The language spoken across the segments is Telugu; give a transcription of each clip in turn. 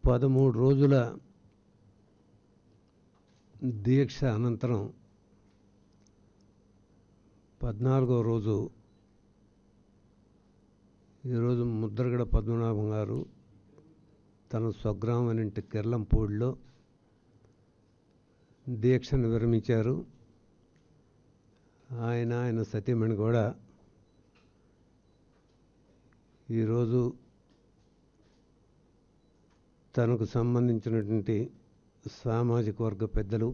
13 రోజుల దీక్ష అనంతరం 14వ రోజు ఈరోజు ముద్రగడ పద్మనాభం గారు తన స్వగ్రామం ఇంటి కిర్లంపూడిలో దీక్షను విరమించారు. ఆయన సతీమణి కూడా ఈరోజు తనకు సంబంధించినటువంటి సామాజిక వర్గ పెద్దలు,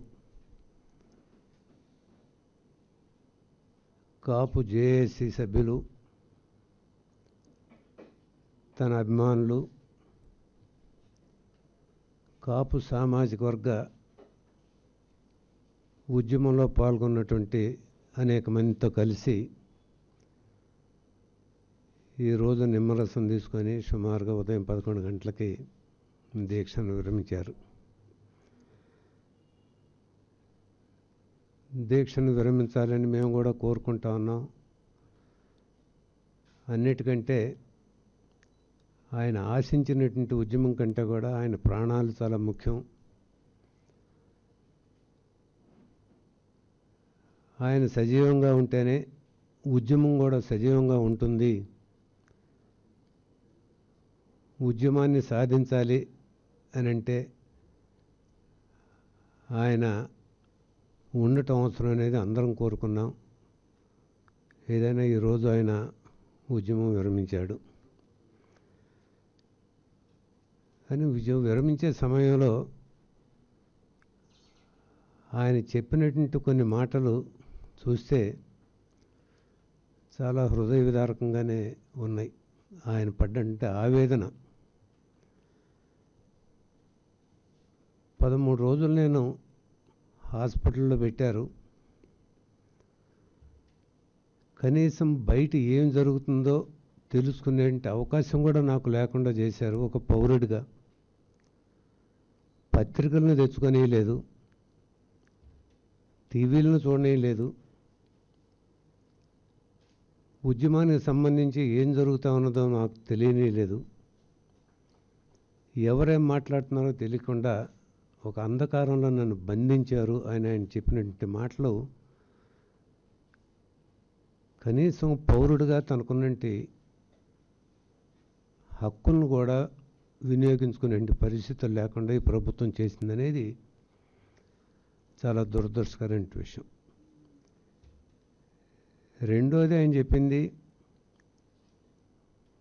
కాపు జేఏసీ సభ్యులు, తన అభిమానులు, కాపు సామాజిక వర్గ ఉద్యమంలో పాల్గొన్నటువంటి అనేక మందితో కలిసి ఈరోజు నిమ్మరసం తీసుకొని సుమారుగా ఉదయం 11 గంటలకి దీక్షను విరమించారు. దీక్షను విరమించాలని మేము కూడా కోరుకుంటా ఉన్నాం. అన్నిటికంటే ఆయన ఆశించినటువంటి ఉద్యమం కంటే కూడా ఆయన ప్రాణాలు చాలా ముఖ్యం. ఆయన సజీవంగా ఉంటేనే ఉద్యమం కూడా సజీవంగా ఉంటుంది. ఉద్యమాన్ని సాధించాలి అని అంటే ఆయన ఉండటం అవసరం అనేది అందరం కోరుకున్నాం. ఏదైనా ఈరోజు ఆయన ఉద్యమం విరమించాడు. కానీ విరమించే సమయంలో ఆయన చెప్పినటువంటి కొన్ని మాటలు చూస్తే చాలా హృదయ విదారకంగానే ఉన్నాయి. ఆయన పడ్డంటే ఆవేదన. 13 రోజులు నేను హాస్పిటల్లో పెట్టారు. కనీసం బయట ఏం జరుగుతుందో తెలుసుకునే అవకాశం కూడా నాకు లేకుండా చేశారు. ఒక పౌరుడిగా పత్రికలను తెచ్చుకొనేయలేదు, టీవీలను చూడనేయలేదు, ఉద్యమానికి సంబంధించి ఏం జరుగుతూ ఉన్నదో నాకు తెలియలేదు. ఎవరేం మాట్లాడుతున్నారో తెలియకుండా ఒక అంధకారంలో నన్ను బంధించారు. ఆయన చెప్పినటువంటి మాటలు కనీసం పౌరుడిగా తనకున్నటి హక్కులను కూడా వినియోగించుకునే పరిస్థితులు లేకుండా ఈ ప్రభుత్వం చేసిందనేది చాలా దురదృష్టకరమైన విషయం. రెండోది ఆయన చెప్పింది,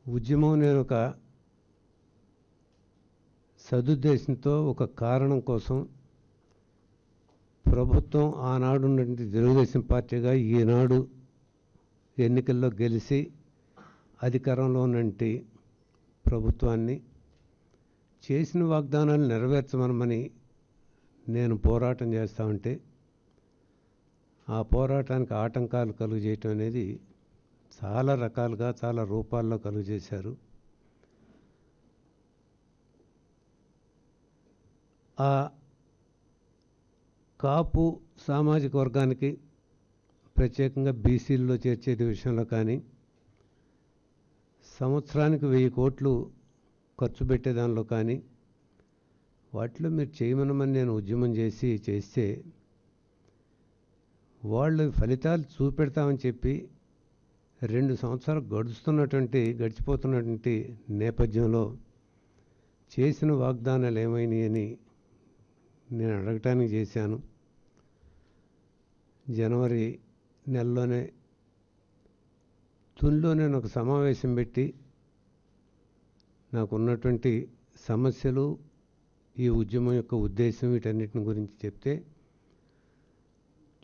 ఉద్యమం నేను ఒక సదుద్దేశంతో, ఒక కారణం కోసం ప్రభుత్వం ఆనాడు ఉన్నటువంటి తెలుగుదేశం పార్టీగా ఈనాడు ఎన్నికల్లో గెలిచి అధికారంలో ఉన్నటువంటి ప్రభుత్వాన్ని చేసిన వాగ్దానాలు నెరవేర్చమనమని నేను పోరాటం చేస్తూ ఉంటే ఆ పోరాటానికి ఆటంకాలు కలుగజేయటం అనేది చాలా రకాలుగా చాలా రూపాల్లో కలుగజేశారు. ఆ కాపు సామాజిక వర్గానికి ప్రత్యేకంగా బీసీల్లో చేర్చేది విషయంలో కానీ, సంవత్సరానికి 1000 కోట్లు ఖర్చు పెట్టేదానిలో కానీ, వాటిలో మీరు చేయమనమని నేను ఉద్యమం చేస్తే వాళ్ళు ఫలితాలు చూపెడతామని చెప్పి 2 సంవత్సరాలు గడిచిపోతున్నటువంటి నేపథ్యంలో చేసిన వాగ్దానాలు ఏమైనాయి అని నేను అడగటానికి చేశాను. జనవరి నెలలోనే తునిలోనే ఒక సమావేశం పెట్టి నాకున్నటువంటి సమస్యలు, ఈ ఉద్యమం యొక్క ఉద్దేశం, వీటన్నిటిని గురించి చెప్తే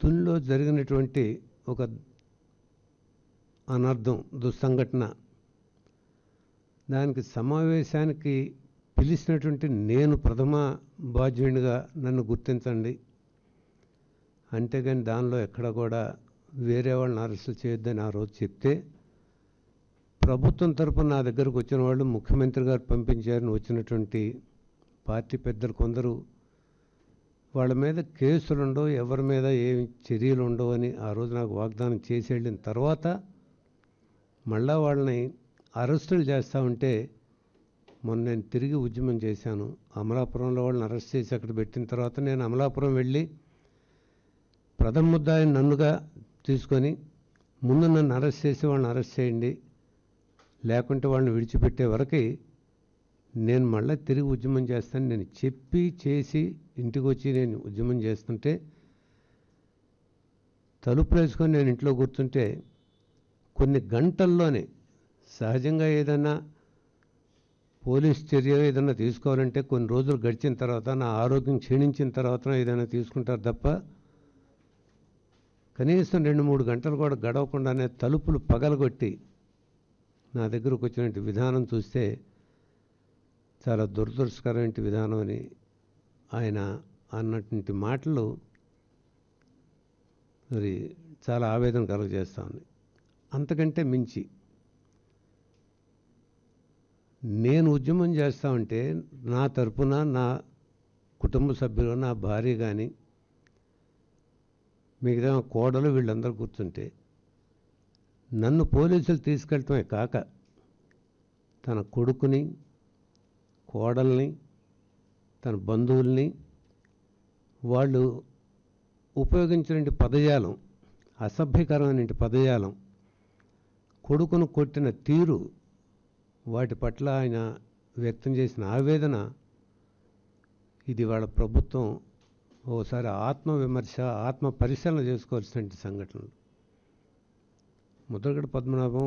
తునిలో జరిగినటువంటి ఒక అనర్థం, దుస్సంఘటన, దానికి సమావేశానికి పిలిచినటువంటి నేను ప్రథమ బాధ్యునిగా నన్ను గుర్తించండి, అంతేగాని దానిలో ఎక్కడ కూడా వేరే వాళ్ళని అరెస్టు చేయొద్దని ఆ రోజు చెప్తే, ప్రభుత్వం తరపున నా దగ్గరకు వచ్చిన వాళ్ళు ముఖ్యమంత్రి గారు పంపించారని వచ్చినటువంటి పార్టీ పెద్దలు కొందరు వాళ్ళ మీద కేసులు ఉండవు, ఎవరి మీద ఏమి చర్యలు ఉండవు అని ఆ రోజు నాకు వాగ్దానం చేసి వెళ్ళిన తర్వాత మళ్ళా వాళ్ళని అరెస్టులు చేస్తూ ఉంటే మొన్న నేను తిరిగి ఉద్యమం చేశాను. అమలాపురంలో వాళ్ళని అరెస్ట్ చేసి అక్కడ పెట్టిన తర్వాత నేను అమలాపురం వెళ్ళి ప్రథమ ముద్దాయిని నన్నుగా తీసుకొని ముందు నన్ను అరెస్ట్ చేసి వాళ్ళని అరెస్ట్ చేయండి, లేకుంటే వాళ్ళని విడిచిపెట్టే వరకు నేను మళ్ళీ తిరిగి ఉద్యమం చేస్తాను నేను చెప్పి చేసి ఇంటికి వచ్చి నేను ఉద్యమం చేస్తుంటే తలుపులు వేసుకొని నేను ఇంట్లో కూర్చుంటే కొన్ని గంటల్లోనే సహజంగా ఏదైనా పోలీస్ చర్య ఏదైనా తీసుకోవాలంటే కొన్ని రోజులు గడిచిన తర్వాత నా ఆరోగ్యం క్షీణించిన తర్వాత ఏదైనా తీసుకుంటారు తప్ప కనీసం 2-3 గంటలు కూడా గడవకుండానే తలుపులు పగలగొట్టి నా దగ్గరకు వచ్చినటువంటి విధానం చూస్తే చాలా దురదృష్టకరమైన విధానం అని ఆయన అన్నటువంటి మాటలు మరి చాలా ఆవేదన కలుగజేస్తూ ఉంది. అంతకంటే మించి నేను ఉద్యమం చేస్తా ఉంటే నా తరపున నా కుటుంబ సభ్యులు, నా భార్య కానీ మిగతా కోడలు వీళ్ళందరూ కూర్చుంటే నన్ను పోలీసులు తీసుకెళ్ళటమే కాక తన కొడుకుని, కోడల్ని, తన బంధువుల్ని వాళ్ళు ఉపయోగించిన పదజాలం, అసభ్యకరమైన పదజాలం, కొడుకును కొట్టిన తీరు, వాటి పట్ల ఆయన వ్యక్తం చేసిన ఆవేదన, ఇది వాళ్ళ ప్రభుత్వం ఓసారి ఆత్మవిమర్శ, ఆత్మ పరిశీలన చేసుకోవాల్సిన సంఘటనలు. ముద్రగడ పద్మనాభం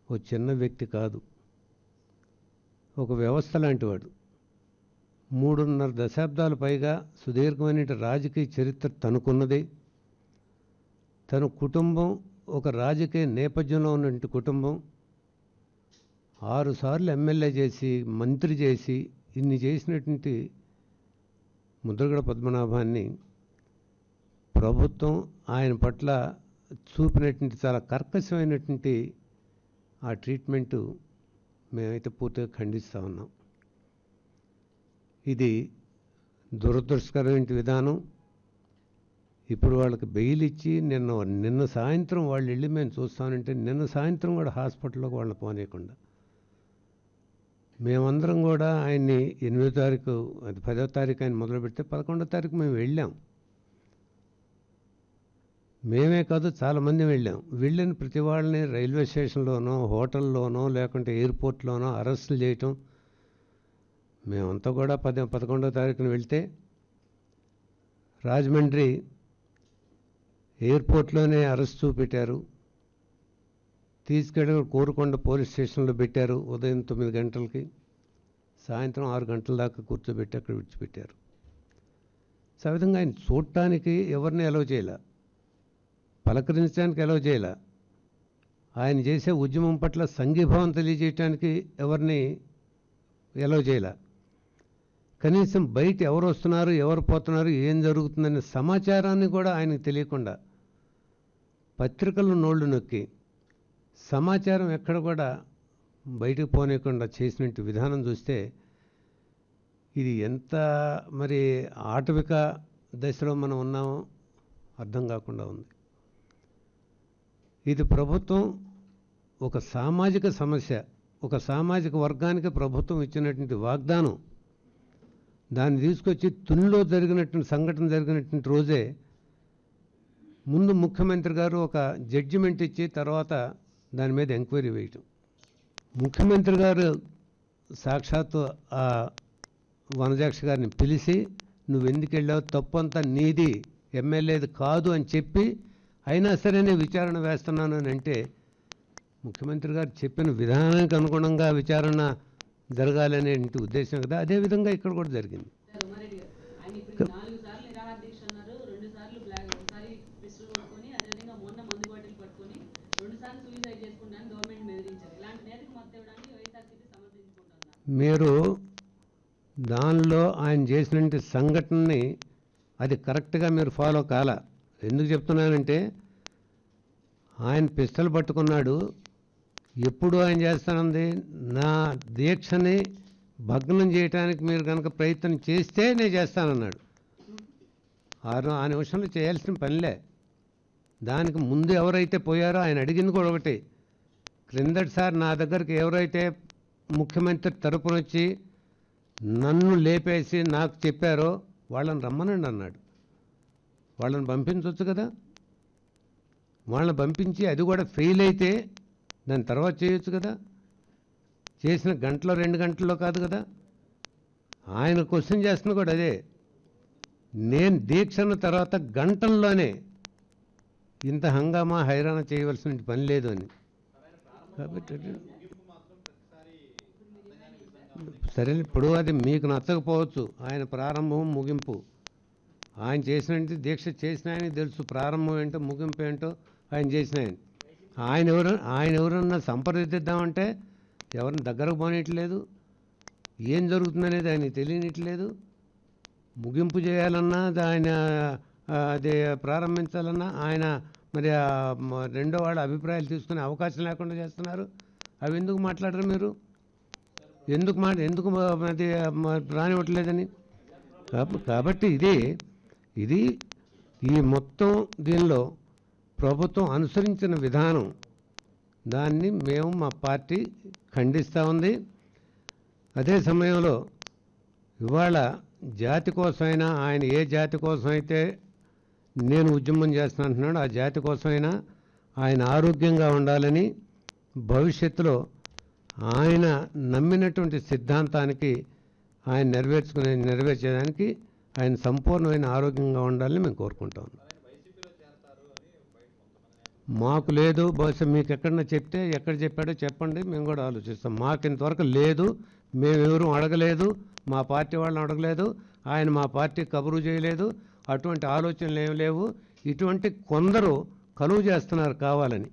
ఓ చిన్న వ్యక్తి కాదు, ఒక వ్యవస్థ లాంటివాడు. 3.5 దశాబ్దాల పైగా సుదీర్ఘమైన రాజకీయ చరిత్ర తనకున్నది. తన కుటుంబం ఒక రాజకీయ నేపథ్యంలో ఉన్నటువంటి కుటుంబం. 6 సార్లు ఎమ్మెల్యే చేసి, మంత్రి చేసి, ఇన్ని చేసినటువంటి ముద్రగడ పద్మనాభాన్ని ప్రభుత్వం ఆయన పట్ల చూపినటువంటి చాలా కర్కశమైనటువంటి ఆ ట్రీట్మెంటు మేమైతే పూర్తిగా ఖండిస్తూ ఉన్నాం. ఇది దురదృష్టకరమైన విధానం. ఇప్పుడు వాళ్ళకి బెయిల్ ఇచ్చి నిన్న సాయంత్రం వాళ్ళు వెళ్ళి మేము చూస్తానంటే నిన్న సాయంత్రం కూడా హాస్పిటల్లోకి వాళ్ళని పోనీయకుండా మేమందరం కూడా ఆయన్ని 8వ తారీఖు, అది 10వ తారీఖు ఆయన మొదలు పెడితే 11వ తారీఖు మేము వెళ్ళాం. మేమే కాదు చాలామంది వెళ్ళాం. వెళ్ళిన ప్రతి వాళ్ళని రైల్వే స్టేషన్లోనో, హోటల్లోనో, లేకుంటే ఎయిర్పోర్ట్లోనో అరెస్టులు చేయటం. మేమంతా కూడా 11వ తారీఖున వెళ్తే రాజమండ్రి ఎయిర్పోర్ట్లోనే అరెస్ట్ చూపెట్టారు. తీసుకెళ్ళి కోరుకొండ పోలీస్ స్టేషన్లో పెట్టారు. ఉదయం 9 గంటలకి, సాయంత్రం 6 గంటల దాకా కూర్చోబెట్టి అక్కడ విడిచిపెట్టారు. ఆ విధంగా ఆయన చూడటానికి ఎవరిని అలౌ చేయాల, పలకరించడానికి అలౌ చేయాల, ఆయన చేసే ఉద్యమం పట్ల సంఘీభావం తెలియజేయటానికి ఎవరిని అలౌ చేయాల. కనీసం బయట ఎవరు వస్తున్నారు, ఎవరు పోతున్నారు, ఏం జరుగుతుందనే సమాచారాన్ని కూడా ఆయనకు తెలియకుండా పత్రికల్లో నోళ్లు నొక్కి సమాచారం ఎక్కడ కూడా బయటకు పోనీయకుండా చేసినట్టు విధానం చూస్తే ఇది ఎంత మరి ఆటవిక దశలో మనం ఉన్నామో అర్థం కాకుండా ఉంది. ఇది ప్రభుత్వం ఒక సామాజిక సమస్య, ఒక సామాజిక వర్గానికి ప్రభుత్వం ఇచ్చినటువంటి వాగ్దానం, దాన్ని తీసుకొచ్చి తునిలో జరిగినటువంటి సంఘటన జరిగినటువంటి రోజే ముందు ముఖ్యమంత్రి గారు ఒక జడ్జిమెంట్ ఇచ్చి తర్వాత దాని మీద ఎంక్వైరీ వేయటం. ముఖ్యమంత్రి గారు సాక్షాత్తు ఆ వనజాక్ష గారిని పిలిచి నువ్వు ఎందుకు వెళ్ళావు, తప్పు అంతా నీది, ఎమ్మెల్యేది కాదు అని చెప్పి అయినా సరే నేను విచారణ వేస్తున్నాను అని అంటే ముఖ్యమంత్రి గారు చెప్పిన విధానానికి అనుగుణంగా విచారణ జరగాలనే ఉద్దేశం కదా. అదేవిధంగా ఇక్కడ కూడా జరిగింది. మీరు దానిలో ఆయన చేసినటువంటి సంఘటనని అది కరెక్ట్గా మీరు ఫాలో కాల. ఎందుకు చెప్తున్నానంటే ఆయన పిస్టల్ పట్టుకున్నాడు. ఎప్పుడు ఆయన చేస్తానంది, నా దీక్షని భగ్నం చేయడానికి మీరు కనుక ప్రయత్నం చేస్తే నేను చేస్తానన్నాడు. ఆ నిమిషంలో చేయాల్సిన పనిలే. దానికి ముందు ఎవరైతే పోయారో ఆయన అడిగింది కూడా ఒకటి, క్రిందటిసారి నా దగ్గరికి ఎవరైతే ముఖ్యమంత్రి తరపున వచ్చి నన్ను లేపేసి నాకు చెప్పారో వాళ్ళని రమ్మనండి అన్నాడు. వాళ్ళని పంపించవచ్చు కదా. వాళ్ళని పంపించి అది కూడా ఫెయిల్ అయితే దాని తర్వాత చేయొచ్చు కదా. చేసిన గంటలో 2 గంటల్లో కాదు కదా. ఆయన క్వశ్చన్ చేస్తున్న కూడా అదే. నేను దీక్షన్న తర్వాత గంటల్లోనే ఇంత హంగామా హైరాణ చేయవలసిన పని లేదు అని. కాబట్టి సరే, ఇప్పుడు అది మీకు నచ్చకపోవచ్చు. ఆయన ప్రారంభం ముగింపు ఆయన చేసినట్టు దీక్ష చేసిన ఆయనకి తెలుసు. ప్రారంభం ఏంటో ముగింపు ఏంటో ఆయన చేసిన ఆయన ఎవరన్నా సంప్రదిద్దామంటే ఎవరిని దగ్గరకు పోనీయట్లేదు. ఏం జరుగుతుందనేది ఆయనకి తెలియనిట్లేదు. ముగింపు చేయాలన్నా ఆయన అదే ప్రారంభించాలన్నా ఆయన మరి రెండో వాళ్ళ అభిప్రాయాలు తీసుకునే అవకాశం లేకుండా చేస్తున్నారు. అవి ఎందుకు మాట్లాడరు మీరు? ఎందుకు అది రానివ్వట్లేదని? కాబట్టి ఇది ఈ మొత్తం దీనిలో ప్రభుత్వం అనుసరించిన విధానం, దాన్ని మేము మా పార్టీ ఖండిస్తూ ఉంది. అదే సమయంలో ఇవాళ జాతి కోసమైనా ఆయన ఏ జాతి కోసం అయితే నేను ఉద్యమం చేస్తున్నా అంటున్నాడు, ఆ జాతి కోసమైనా ఆయన ఆరోగ్యంగా ఉండాలని, భవిష్యత్తులో ఆయన నమ్మినటువంటి సిద్ధాంతానికి ఆయన నెరవేర్చేదానికి ఆయన సంపూర్ణమైన ఆరోగ్యంగా ఉండాలని మేము కోరుకుంటాం. మాకు లేదు. బహుశా మీకు ఎక్కడన్నా చెప్తే ఎక్కడ చెప్పాడో చెప్పండి, మేము కూడా ఆలోచిస్తాం. మాకు ఇంతవరకు లేదు, మేమెవరూ అడగలేదు, మా పార్టీ వాళ్ళని అడగలేదు, ఆయన మా పార్టీ కబురు చేయలేదు. అటువంటి ఆలోచనలు ఏమి లేవు. ఇటువంటి కొందరు కలువ చేస్తున్నారు కావాలని.